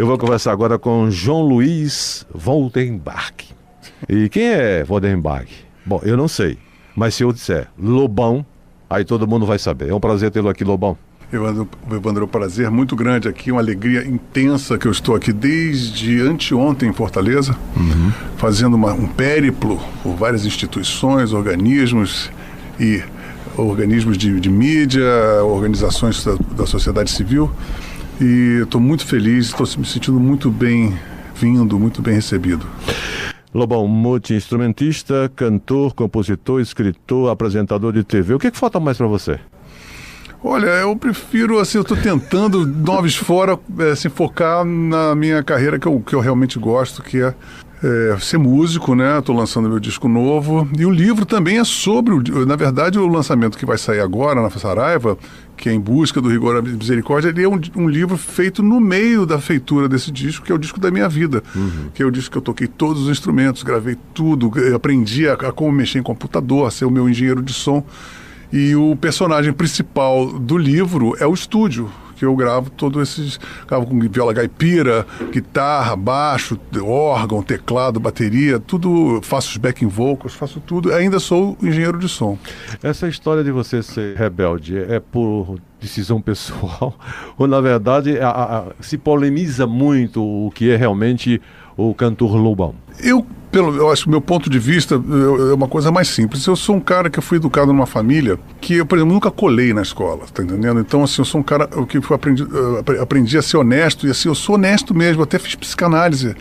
Eu vou conversar agora com João Luiz Woldenbach. E quem é Woldenbach? Bom, eu não sei, mas se eu disser Lobão, aí todo mundo vai saber. É um prazer tê-lo aqui, Lobão. Evandro, é um prazer muito grande aqui, uma alegria intensa que eu estou aqui desde anteontem em Fortaleza, fazendo um périplo por várias instituições, organismos e organismos de mídia, organizações da sociedade civil, e estou muito feliz, estou me sentindo muito bem-vindo, muito bem recebido. Lobão, multi-instrumentista, cantor, compositor, escritor, apresentador de TV. O que falta mais para você? Olha, eu prefiro, assim, eu estou tentando, noves fora, se focar na minha carreira que eu realmente gosto, que é ser músico, né? Estou lançando meu disco novo. E o livro também é sobre, na verdade, o lançamento que vai sair agora na Saraiva, que é Em Busca do Rigor e Misericórdia, ele é um livro feito no meio da feitura desse disco, que é o disco da minha vida. Que é o disco que eu toquei todos os instrumentos, gravei tudo, aprendi a como mexer em computador, a ser o meu engenheiro de som. E o personagem principal do livro é o estúdio, que eu gravo todos esses... Gravo com viola caipira, guitarra, baixo, órgão, teclado, bateria, tudo, faço os backing vocals, faço tudo. Ainda sou engenheiro de som. Essa história de você ser rebelde é por decisão pessoal? Ou, na verdade, se polemiza muito o que é realmente o cantor Lobão? Eu acho que o meu ponto de vista é uma coisa mais simples. Eu sou um cara que fui educado numa família que eu, por exemplo, nunca colei na escola, tá entendendo? Então, assim, eu sou um cara que aprendi a ser honesto, e assim, eu sou honesto mesmo. Até fiz psicanálise,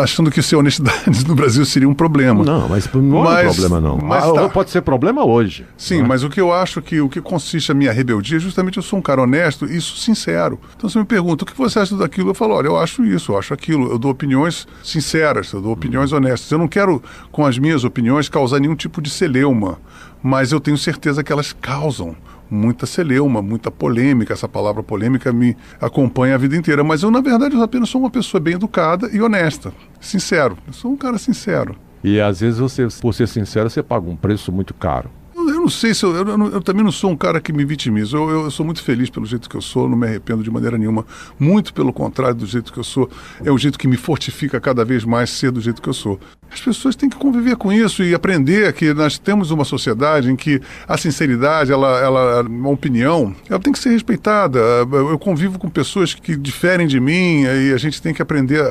achando que ser honestidade no Brasil seria um problema. Não, mas não é um problema, não. Pode ser problema hoje. Sim, mas o que eu acho que o que consiste a minha rebeldia é justamente eu sou um cara honesto e isso sincero. Então, você me pergunta, o que você acha daquilo? Eu falo, olha, eu acho isso, eu acho aquilo. Eu dou opiniões sinceras, eu dou opiniões honestas. Eu não quero, com as minhas opiniões, causar nenhum tipo de celeuma, mas eu tenho certeza que elas causam muita celeuma, muita polêmica. Essa palavra polêmica me acompanha a vida inteira, mas eu, na verdade, eu apenas sou uma pessoa bem educada e honesta, sincero. Eu sou um cara sincero. E às vezes você, por ser sincero, você paga um preço muito caro. Eu não sei se eu também não sou um cara que me vitimiza. Eu sou muito feliz pelo jeito que eu sou, não me arrependo de maneira nenhuma. Muito pelo contrário do jeito que eu sou. É o jeito que me fortifica cada vez mais ser do jeito que eu sou. As pessoas têm que conviver com isso e aprender que nós temos uma sociedade em que a sinceridade, uma opinião, ela tem que ser respeitada. Eu convivo com pessoas que diferem de mim e a gente tem que aprender.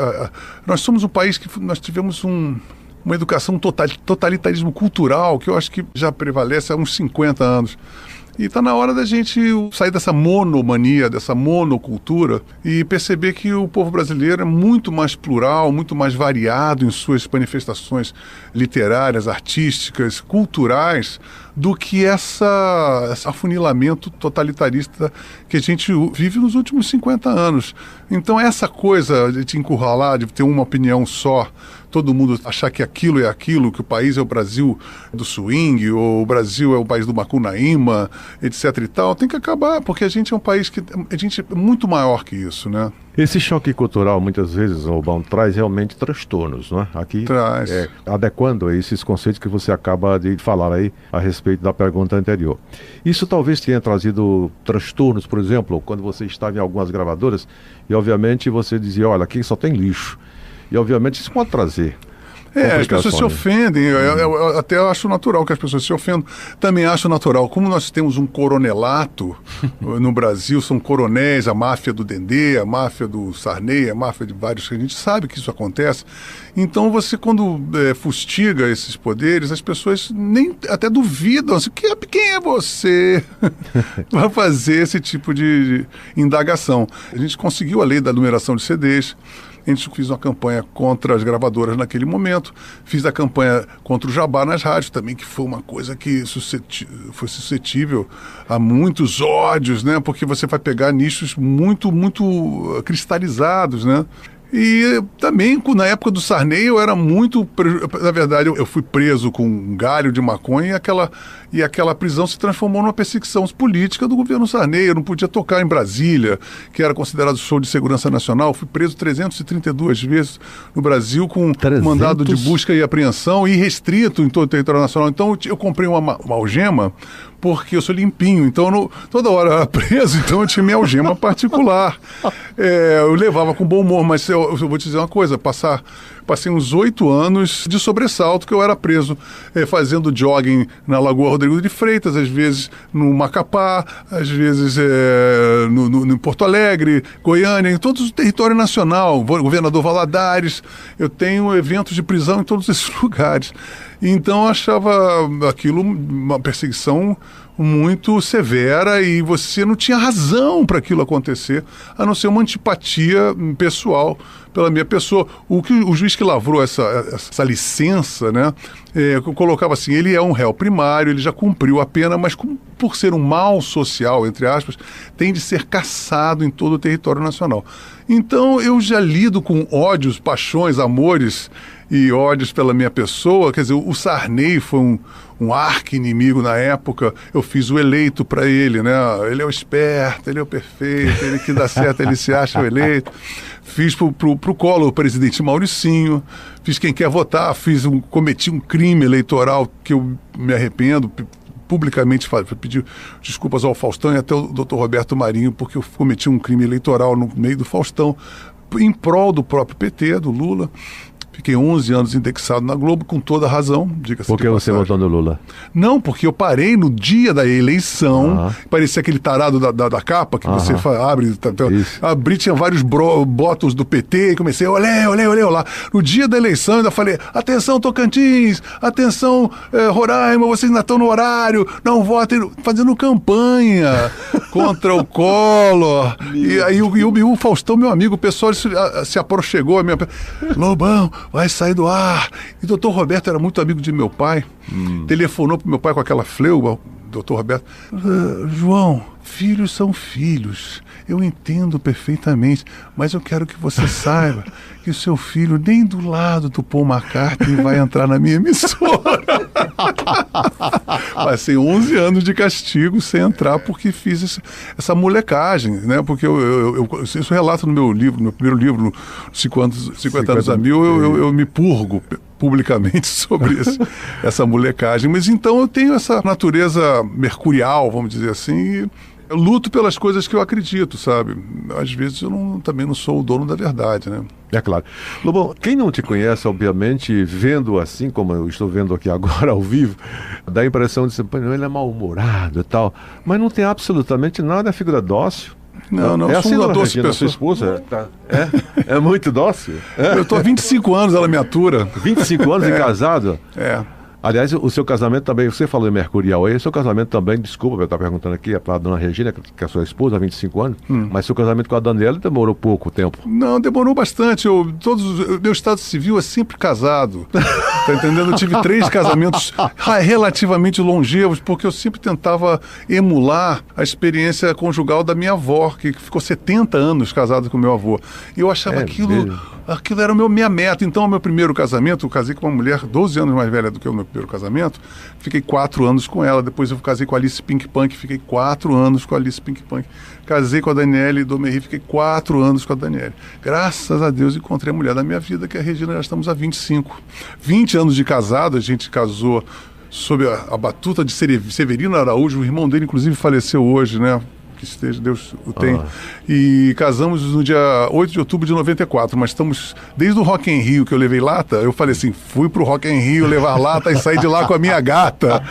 Nós somos um país que nós tivemos uma educação totalitarismo cultural que eu acho que já prevalece há uns 50 anos. E está na hora da gente sair dessa monomania, dessa monocultura e perceber que o povo brasileiro é muito mais plural, muito mais variado em suas manifestações literárias, artísticas, culturais, do que esse afunilamento totalitarista que a gente vive nos últimos 50 anos. Então essa coisa de te encurralar, de ter uma opinião só, todo mundo achar que aquilo é aquilo, que o país é o Brasil do swing, ou o Brasil é o país do Macunaíma, etc e tal, tem que acabar, porque a gente é um país que a gente é muito maior que isso, né? Esse choque cultural, muitas vezes, Lobão, traz realmente transtornos, não é? Aqui, traz. Adequando a esses conceitos que você acaba de falar aí a respeito da pergunta anterior. Isso talvez tenha trazido transtornos, por exemplo, quando você estava em algumas gravadoras e, obviamente, você dizia, olha, aqui só tem lixo. E, obviamente, isso pode trazer. As pessoas se ofendem, eu até acho natural que as pessoas se ofendam. Também acho natural, como nós temos um coronelato no Brasil, são coronéis, a máfia do Dendê, a máfia do Sarney, a máfia de vários, a gente sabe que isso acontece. Então você, quando fustiga esses poderes, as pessoas nem até duvidam, assim, quem é você para fazer esse tipo de indagação. A gente conseguiu a lei da numeração de CDs. A gente fez uma campanha contra as gravadoras naquele momento, fiz a campanha contra o jabá nas rádios também, que foi uma coisa que foi suscetível a muitos ódios, né? Porque você vai pegar nichos muito, muito cristalizados, né? E também, na época do Sarney, eu era muito... Na verdade, eu fui preso com um galho de maconha E aquela prisão se transformou numa perseguição política do governo Sarney. Eu não podia tocar em Brasília, que era considerado show de segurança nacional. Fui preso 332 vezes no Brasil com 300? Mandado de busca e apreensão e restrito em todo o território nacional. Então eu comprei uma algema porque eu sou limpinho, então toda hora eu era preso, então eu tinha minha algema particular. Eu levava com bom humor, mas eu vou te dizer uma coisa, passei uns 8 anos de sobressalto que eu era preso fazendo jogging na Lagoa Rodrigo de Freitas, às vezes no Macapá, às vezes no Porto Alegre, Goiânia, em todo o território nacional, Governador Valadares, eu tenho eventos de prisão em todos esses lugares. Então eu achava aquilo uma perseguição muito severa e você não tinha razão para aquilo acontecer, a não ser uma antipatia pessoal pela minha pessoa. O juiz que lavrou essa licença, né, colocava assim, ele é um réu primário, ele já cumpriu a pena, mas por ser um mal social, entre aspas, tem de ser caçado em todo o território nacional. Então eu já lido com ódios, paixões, amores e ódios pela minha pessoa. Quer dizer, o Sarney foi um arqui-inimigo na época. Eu fiz o eleito para ele, né? Ele é o esperto, ele é o perfeito, ele que dá certo, ele se acha o eleito. Fiz pro Collor o presidente Mauricinho, fiz Quem Quer Votar, cometi um crime eleitoral que eu me arrependo, publicamente pedir desculpas ao Faustão e até o Dr. Roberto Marinho, porque eu cometi um crime eleitoral no meio do Faustão, em prol do próprio PT, do Lula. Fiquei 11 anos indexado na Globo, com toda a razão, diga-se. Por que você votou no Lula? Não, porque eu parei no dia da eleição, parecia aquele tarado da capa, que você abre, abri, tinha vários botões do PT, e comecei a olhar lá. No dia da eleição, eu ainda falei, atenção Tocantins, atenção Roraima, vocês ainda estão no horário, não votem, fazendo campanha contra o Collor. E aí o Faustão, meu amigo, o pessoal se aproximou, Lobão, vai sair do ar. E o doutor Roberto era muito amigo de meu pai. Telefonou pro meu pai com aquela fleuma, doutor Roberto. João, filhos são filhos. Eu entendo perfeitamente, mas eu quero que você saiba que o seu filho nem do lado do Paul McCartney vai entrar na minha emissora. Passei 11 anos de castigo sem entrar porque fiz essa molecagem, né? Porque isso relato no meu livro, no primeiro livro, 50 anos a mil, eu me purgo publicamente sobre essa molecagem. Mas então eu tenho essa natureza mercurial, vamos dizer assim, e eu luto pelas coisas que eu acredito, sabe? Às vezes eu também não sou o dono da verdade, né? É claro. Lobão, quem não te conhece, obviamente, vendo assim, como eu estou vendo aqui agora ao vivo, dá a impressão de que ele é mal-humorado e tal, mas não tem absolutamente nada, é figura dócil. Não, é assim, sou dona doce Regina, pessoa. sua esposa? É muito dócil? Eu estou há 25 anos, ela me atura. 25 anos e casado? É. Aliás, o seu casamento também, você falou em mercurial aí, o seu casamento também, desculpa, eu estava perguntando aqui, é para a dona Regina, que é a sua esposa, há 25 anos, mas seu casamento com a Daniela demorou pouco tempo. Não, demorou bastante. Meu estado civil é sempre casado. Tá entendendo? Eu tive 3 casamentos relativamente longevos, porque eu sempre tentava emular a experiência conjugal da minha avó, que ficou 70 anos casada com meu avô. E eu achava aquilo era minha meta. Então, o meu primeiro casamento, eu casei com uma mulher 12 anos mais velha do que o meu primeiro casamento, fiquei 4 anos com ela. Depois eu casei com a Alice Pink Punk, fiquei 4 anos com a Alice Pink Punk. Casei com a Daniele Domerri, fiquei 4 anos com a Daniele. Graças a Deus encontrei a mulher da minha vida, que é a Regina, já estamos há 25. 20 anos de casado, a gente casou sob a batuta de Severino Araújo, o irmão dele inclusive faleceu hoje, né? Que esteja, Deus o tem. E casamos no dia 8 de outubro de 94, mas estamos, desde o Rock in Rio que eu levei lata, eu falei assim, fui pro Rock in Rio levar lata e saí de lá com a minha gata.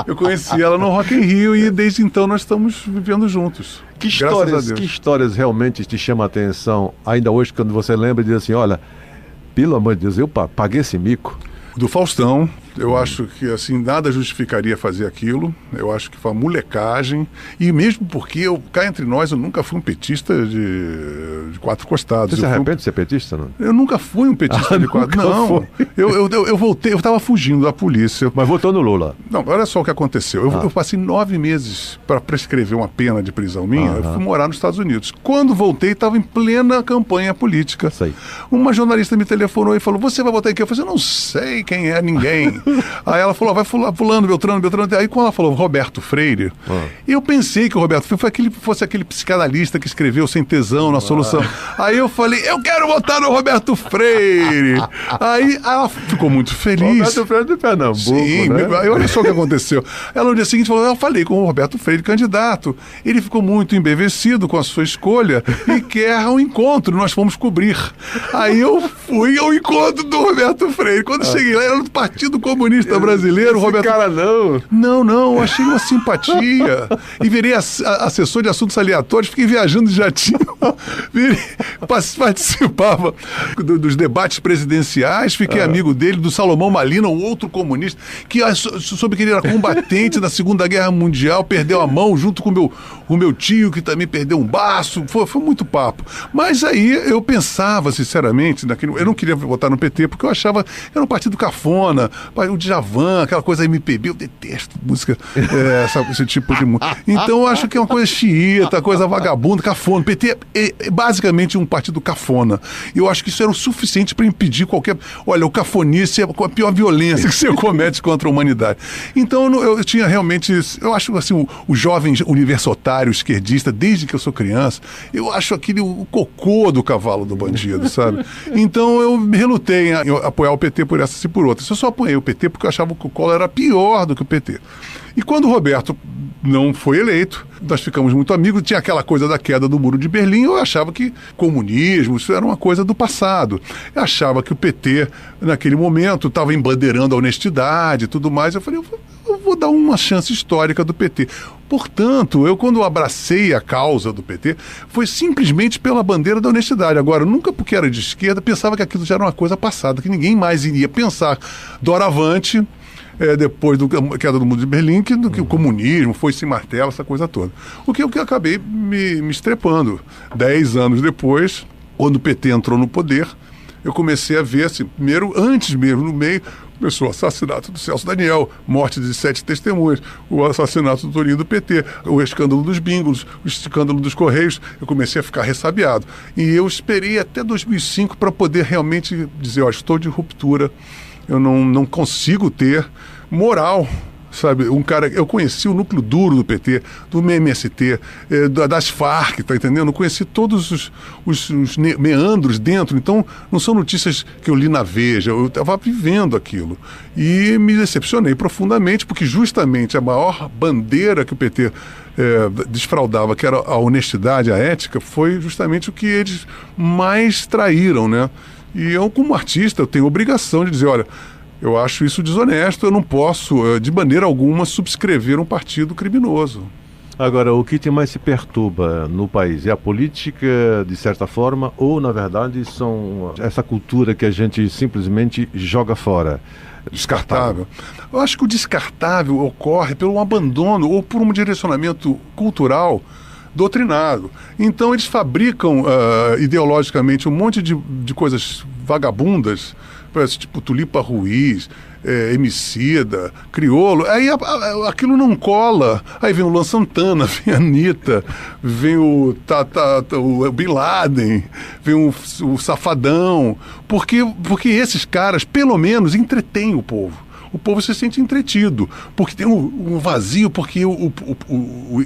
Eu conheci ela no Rock in Rio e desde então nós estamos vivendo juntos. Que histórias realmente te chamam a atenção, ainda hoje, quando você lembra e diz assim, olha, pelo amor de Deus, eu paguei esse mico. Do Faustão, eu acho que assim, nada justificaria fazer aquilo. Eu acho que foi uma molecagem. E mesmo porque, cá entre nós, eu nunca fui um petista de 4 costados. Você se arrepende de ser petista, não? Eu nunca fui um petista de 4. Não, eu voltei, eu estava fugindo da polícia. Mas votou no Lula? Não, olha só o que aconteceu. Eu passei 9 meses para prescrever uma pena de prisão minha. Eu fui morar nos Estados Unidos. Quando voltei, estava em plena campanha política. Sei. Uma jornalista me telefonou e falou, você vai votar em quê? Eu falei, eu não sei quem é ninguém. Aí ela falou, vai fulano, Beltrano. Aí quando ela falou Roberto Freire, eu pensei que o Roberto Freire fosse aquele psicanalista que escreveu Sem Tesão na Solução. Aí eu falei, eu quero votar no Roberto Freire. Aí ela ficou muito feliz. Roberto Freire de Pernambuco, sim, né? Aí olha só o que aconteceu. Ela no dia seguinte falou, eu falei com o Roberto Freire, candidato. Ele ficou muito embevecido com a sua escolha e quer um encontro, nós fomos cobrir. Aí eu fui ao encontro do Roberto Freire. Quando cheguei lá, era do Partido Comunista Brasileiro. Roberto... cara Não, achei uma simpatia. E virei assessor de assuntos aleatórios, fiquei viajando de jatinho. Participava dos debates presidenciais, fiquei amigo dele, do Salomão Malina, um outro comunista, que soube que ele era combatente da Segunda Guerra Mundial, perdeu a mão junto com o meu tio, que também perdeu um baço. Foi muito papo. Mas aí eu pensava, sinceramente, eu não queria votar no PT, porque eu achava que era um partido cafona, o Djavan, aquela coisa MPB, eu detesto música, esse tipo de música. Então eu acho que é uma coisa xiita, coisa vagabunda, cafona. O PT é basicamente um partido cafona. Eu acho que isso era o suficiente para impedir qualquer... Olha, o cafonice é a pior violência que você comete contra a humanidade. Então eu tinha realmente... Eu acho assim, o jovem universitário, esquerdista, desde que eu sou criança, eu acho aquele o cocô do cavalo do bandido, sabe? Então eu relutei em apoiar o PT por essa e por outra. Eu só apoiei o PT porque eu achava que o Collor era pior do que o PT. E quando o Roberto não foi eleito, nós ficamos muito amigos, tinha aquela coisa da queda do Muro de Berlim, eu achava que comunismo, isso era uma coisa do passado. Eu achava que o PT, naquele momento, estava embandeirando a honestidade e tudo mais. Eu falei, eu vou dar uma chance histórica do PT. Portanto, quando abracei a causa do PT, foi simplesmente pela bandeira da honestidade. Agora, nunca porque era de esquerda, pensava que aquilo já era uma coisa passada, que ninguém mais iria pensar doravante, depois da queda do Muro de Berlim, que o comunismo foi se martela, essa coisa toda. O que eu acabei me estrepando. 10 anos depois, quando o PT entrou no poder, eu comecei a ver, assim, antes mesmo, no meio, começou o assassinato do Celso Daniel, morte de 7 testemunhas, o assassinato do Toninho do PT, o escândalo dos bingos, o escândalo dos Correios. Eu comecei a ficar ressabiado. E eu esperei até 2005 para poder realmente dizer, estou de ruptura, eu não consigo ter moral, sabe? Eu conheci o núcleo duro do PT, do MST, das Farc, tá entendendo? Eu conheci todos os meandros dentro, então não são notícias que eu li na Veja, eu estava vivendo aquilo. E me decepcionei profundamente, porque justamente a maior bandeira que o PT desfraudava, que era a honestidade, a ética, foi justamente o que eles mais traíram, né? E eu, como artista, eu tenho obrigação de dizer, olha, eu acho isso desonesto, eu não posso, de maneira alguma, subscrever um partido criminoso. Agora, o que mais se perturba no país é a política, de certa forma, ou, na verdade, são essa cultura que a gente simplesmente joga fora? Descartável. Eu acho que o descartável ocorre pelo abandono ou por um direcionamento cultural doutrinado. Então eles fabricam ideologicamente um monte de coisas vagabundas, tipo Tulipa Ruiz, Emicida, Criolo. Aí aquilo não cola. Aí vem o Luan Santana, vem a Anitta, vem o Bin Laden, vem o Safadão. Porque esses caras, pelo menos, entretêm o povo. O povo se sente entretido, porque tem um vazio, porque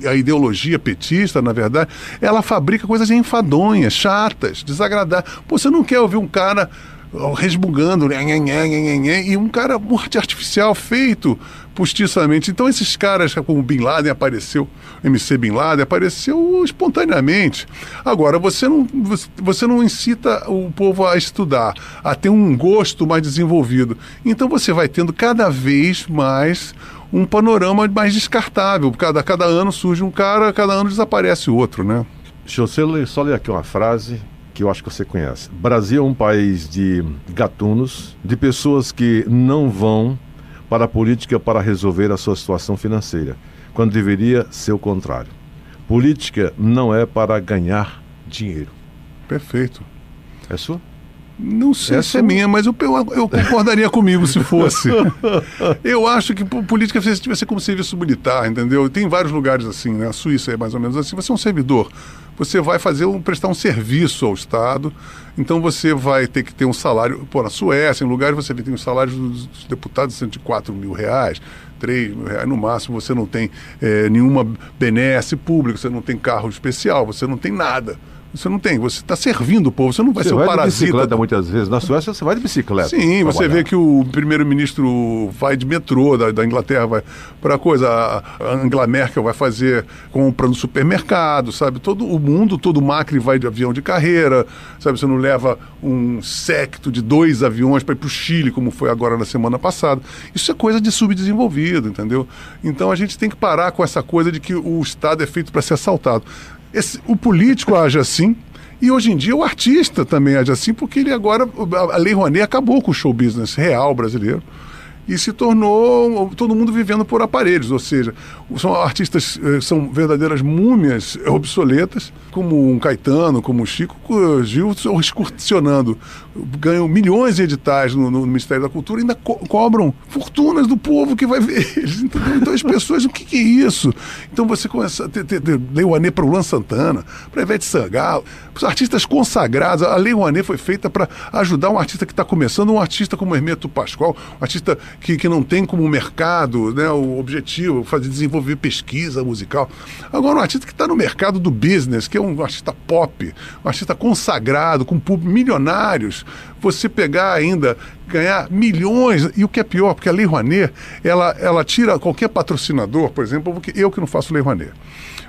a ideologia petista, na verdade, ela fabrica coisas enfadonhas, chatas, desagradáveis. Você não quer ouvir um cara resmungando, e um cara morte artificial feito postiçamente. Então esses caras, como o Bin Laden apareceu, MC Bin Laden apareceu espontaneamente. Agora, você não incita o povo a estudar, a ter um gosto mais desenvolvido. Então você vai tendo cada vez mais um panorama mais descartável. Cada ano surge um cara, cada ano desaparece o outro, né? Deixa eu só ler aqui uma frase que eu acho que você conhece. Brasil é um país de gatunos, de pessoas que não vão para a política para resolver a sua situação financeira, quando deveria ser o contrário. Política não é para ganhar dinheiro. Perfeito. É sua? Não sei se é minha, mas eu concordaria comigo se fosse. Eu acho que política devia ser como serviço militar, entendeu? Tem vários lugares assim, né? A Suíça é mais ou menos assim. Você é um servidor, você vai prestar um serviço ao Estado, então você vai ter que ter um salário. Pô, na Suécia, em lugares você tem os salários dos deputados de R$4 mil, R$3 mil no máximo, você não tem nenhuma benesse pública, você não tem carro especial, você não tem nada. Você não tem, você está servindo o povo, você não vai ser o parasita. Você vai de bicicleta muitas vezes, na Suécia você vai de bicicleta. Sim, você vê que o primeiro-ministro vai de metrô da Inglaterra, vai para coisa, a Angela Merkel vai fazer compra no supermercado, sabe? Todo o mundo, todo Macri vai de avião de carreira, sabe? Você não leva um séquito de 2 aviões para ir para o Chile, como foi agora na semana passada. Isso é coisa de subdesenvolvido, entendeu? Então a gente tem que parar com essa coisa de que o Estado é feito para ser assaltado. O político age assim, e hoje em dia o artista também age assim, porque ele agora, a Lei Rouanet acabou com o show business real brasileiro e se tornou todo mundo vivendo por aparelhos, ou seja, são artistas, são verdadeiras múmias obsoletas, como um Caetano, como um Chico Gil, excursionando, ganham milhões de editais no Ministério da Cultura e ainda cobram fortunas do povo que vai ver eles, entendeu? Então as pessoas, o que é isso? Então você começa a ter Lei Rouanet para o Luan Santana, para Ivete Sangalo, para os artistas consagrados. A Lei Rouanet foi feita para ajudar um artista que está começando, um artista como Hermeto Pascoal, um artista que não tem como mercado, né, o objetivo, desenvolver pesquisa musical. Agora, um artista que está no mercado do business, que é um artista pop, um artista consagrado, com milionários, você pegar ainda, ganhar milhões, e o que é pior, porque a Lei Rouanet, ela tira qualquer patrocinador, por exemplo, eu que não faço Lei Rouanet.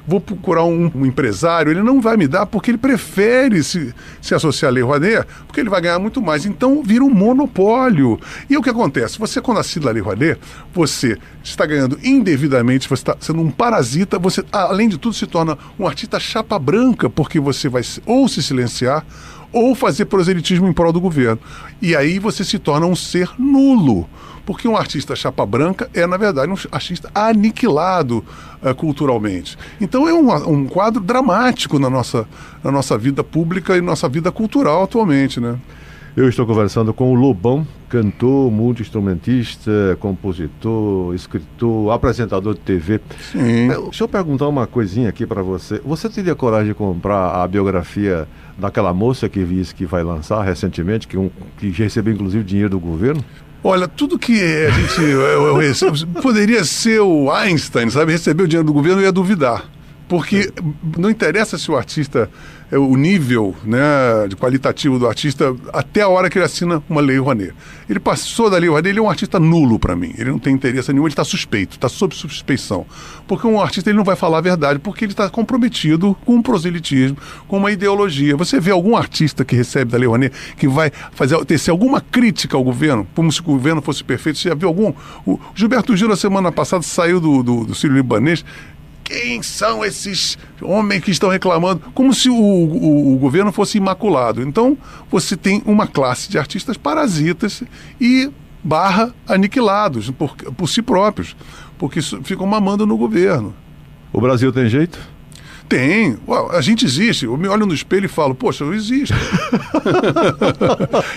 Vou procurar um empresário, ele não vai me dar porque ele prefere se associar à Lei Rouanet, porque ele vai ganhar muito mais. Então vira um monopólio. E o que acontece? Você, quando assina a Lei Rouanet, você está ganhando indevidamente, você está sendo um parasita, você, além de tudo, se torna um artista chapa branca, porque você vai ou se silenciar, ou fazer proselitismo em prol do governo. E aí você se torna um ser nulo. Porque um artista chapa branca é, na verdade, um artista aniquilado culturalmente. Então é um quadro dramático na nossa vida pública e nossa vida cultural atualmente, né? Eu estou conversando com o Lobão, cantor, multi-instrumentista, compositor, escritor, apresentador de TV. Sim. Deixa eu perguntar uma coisinha aqui para você. Você teria coragem de comprar a biografia daquela moça que disse que vai lançar recentemente, que recebeu inclusive dinheiro do governo? Olha, tudo que a gente poderia ser o Einstein, sabe? Receber o dinheiro do governo, eu ia duvidar. Porque não interessa se o artista, o nível, né, de qualitativo do artista, até a hora que ele assina uma Lei Rouanet. Ele passou da Lei Rouanet, ele é um artista nulo para mim. Ele não tem interesse nenhum, ele está suspeito, está sob suspeição. Porque um artista ele não vai falar a verdade, porque ele está comprometido com um proselitismo, com uma ideologia. Você vê algum artista que recebe da Lei Rouanet que vai tecer alguma crítica ao governo, como se o governo fosse perfeito? Você já viu algum? O Gilberto Gil, na semana passada, saiu do Sírio-Libanês. Quem são esses homens que estão reclamando? Como se o governo fosse imaculado. Então, você tem uma classe de artistas parasitas e aniquilados por si próprios, porque ficam mamando no governo. O Brasil tem jeito? Tem. A gente existe. Eu me olho no espelho e falo, poxa, eu existo.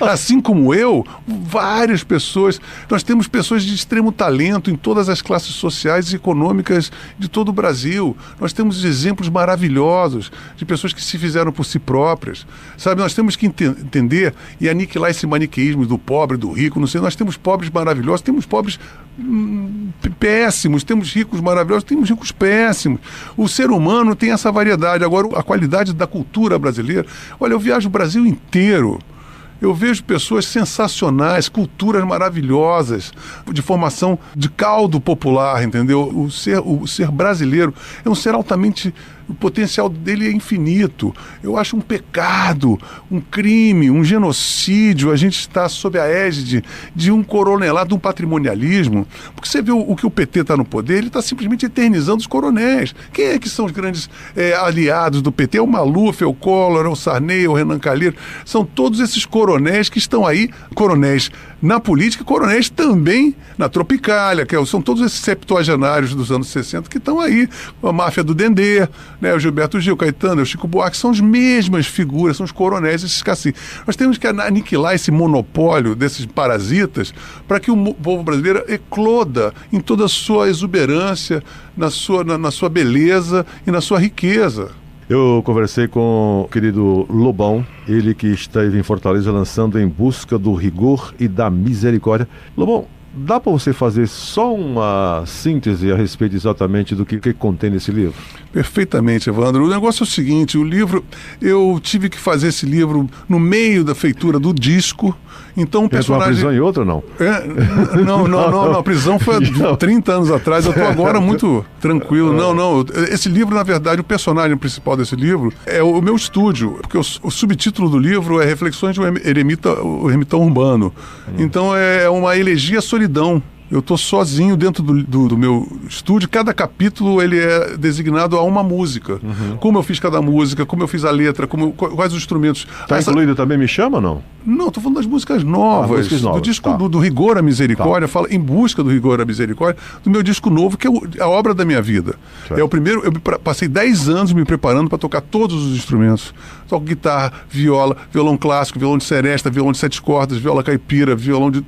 Assim como eu, várias pessoas. Nós temos pessoas de extremo talento em todas as classes sociais e econômicas de todo o Brasil. Nós temos exemplos maravilhosos de pessoas que se fizeram por si próprias. Sabe, nós temos que entender e aniquilar esse maniqueísmo do pobre, do rico, não sei. Nós temos pobres maravilhosos, temos pobres péssimos, temos ricos maravilhosos, temos ricos péssimos. O ser humano tem essa variedade. Agora, a qualidade da cultura brasileira, olha, eu viajo o Brasil inteiro, eu vejo pessoas sensacionais, culturas maravilhosas, de formação de caldo popular, entendeu? O ser brasileiro é um ser altamente... O potencial dele é infinito. Eu acho um pecado, um crime, um genocídio. A gente está sob a égide de um coronelado, de um patrimonialismo. Porque você vê o que o PT está no poder, ele está simplesmente eternizando os coronéis. Quem é que são os grandes aliados do PT? É o Maluf, é o Collor, é o Sarney, é o Renan Calheiros. São todos esses coronéis que estão aí, coronéis na política, coronéis também na Tropicália, são todos esses septuagenários dos anos 60 que estão aí, a máfia do Dendê, né? O Gilberto Gil, Caetano, o Chico Buarque, são as mesmas figuras, são os coronéis, esses caciques. Nós temos que aniquilar esse monopólio desses parasitas para que o povo brasileiro ecloda em toda a sua exuberância, na sua beleza e na sua riqueza. Eu conversei com o querido Lobão, ele que esteve em Fortaleza lançando Em Busca do Rigor e da Misericórdia. Lobão, dá para você fazer só uma síntese a respeito exatamente do que contém nesse livro? Perfeitamente, Evandro. O negócio é o seguinte, o livro, eu tive que fazer esse livro no meio da feitura do disco, então o personagem... Uma prisão e outra, não? Não, a prisão foi há 30 anos atrás, eu estou agora muito tranquilo. Não, esse livro, na verdade, o personagem principal desse livro é o meu estúdio, porque o subtítulo do livro é Reflexões de um Ermitão Urbano. Então é uma elegia à solidão. Eu estou sozinho dentro do meu estúdio. Cada capítulo ele é designado a uma música. Como eu fiz cada música, como eu fiz a letra, quais os instrumentos. Está incluído também Me Chama ou não? Não, estou falando das músicas novas. Músicas novas. Do disco do Rigor à Misericórdia. Fala Em Busca do Rigor à Misericórdia. Do meu disco novo, que é a obra da minha vida. Certo. É o primeiro. Eu passei 10 anos me preparando para tocar todos os instrumentos. Toco guitarra, viola, violão clássico, violão de seresta, violão de 7 cordas, viola caipira, violão de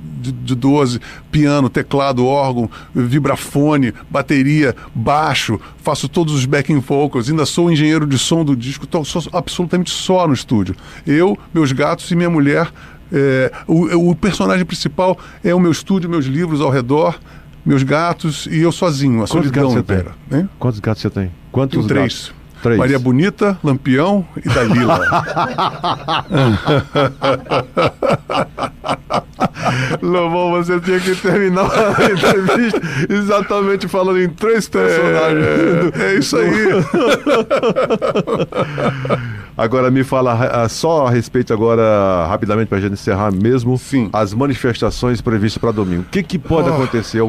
12, piano, teclado, órgão, vibrafone, bateria, baixo, faço todos os backing vocals, ainda sou engenheiro de som do disco, sou absolutamente só no estúdio. Eu, meus gatos e minha mulher. O personagem principal é o meu estúdio, meus livros ao redor, meus gatos e eu sozinho, a solidão inteira. Quantos gatos você tem? Quantos Tenho 3. Gatos? 3. Maria Bonita, Lampião e Dalila. Lobão, você tinha que terminar a entrevista exatamente falando em 3 personagens. É isso aí. Agora me fala só a respeito agora, rapidamente, para a gente encerrar mesmo. Sim. As manifestações previstas para domingo. O que pode acontecer?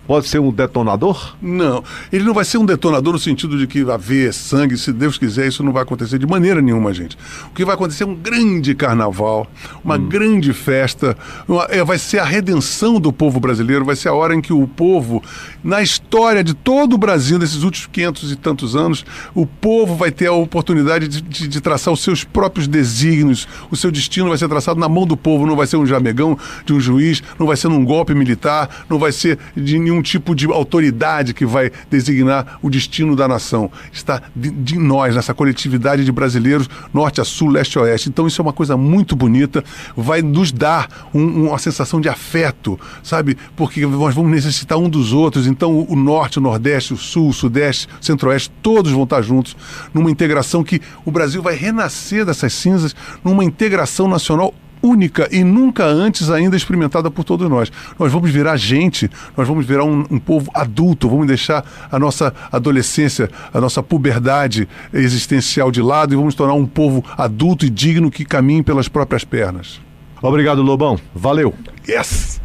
Pode ser um detonador? Não, ele não vai ser um detonador no sentido de que vai haver sangue, se Deus quiser, isso não vai acontecer de maneira nenhuma, gente. O que vai acontecer é um grande carnaval, uma grande festa, vai ser a redenção do povo brasileiro, vai ser a hora em que o povo, na história de todo o Brasil, nesses últimos 500 e tantos anos, o povo vai ter a oportunidade de traçar os seus próprios desígnios, o seu destino vai ser traçado na mão do povo, não vai ser um jamegão de um juiz, não vai ser num golpe militar, não vai ser de nenhum tipo de autoridade que vai designar o destino da nação. Está de nós, nessa coletividade de brasileiros, norte a sul, leste a oeste. Então isso é uma coisa muito bonita, vai nos dar uma sensação de afeto, sabe? Porque nós vamos necessitar um dos outros. Então o norte, o nordeste, o sul, o sudeste, o centro-oeste, todos vão estar juntos numa integração que o Brasil vai renascer dessas cinzas, numa integração nacional única e nunca antes ainda experimentada por todos nós. Nós vamos virar gente, nós vamos virar um povo adulto, vamos deixar a nossa adolescência, a nossa puberdade existencial de lado e vamos tornar um povo adulto e digno que caminhe pelas próprias pernas. Obrigado, Lobão. Valeu. Yes!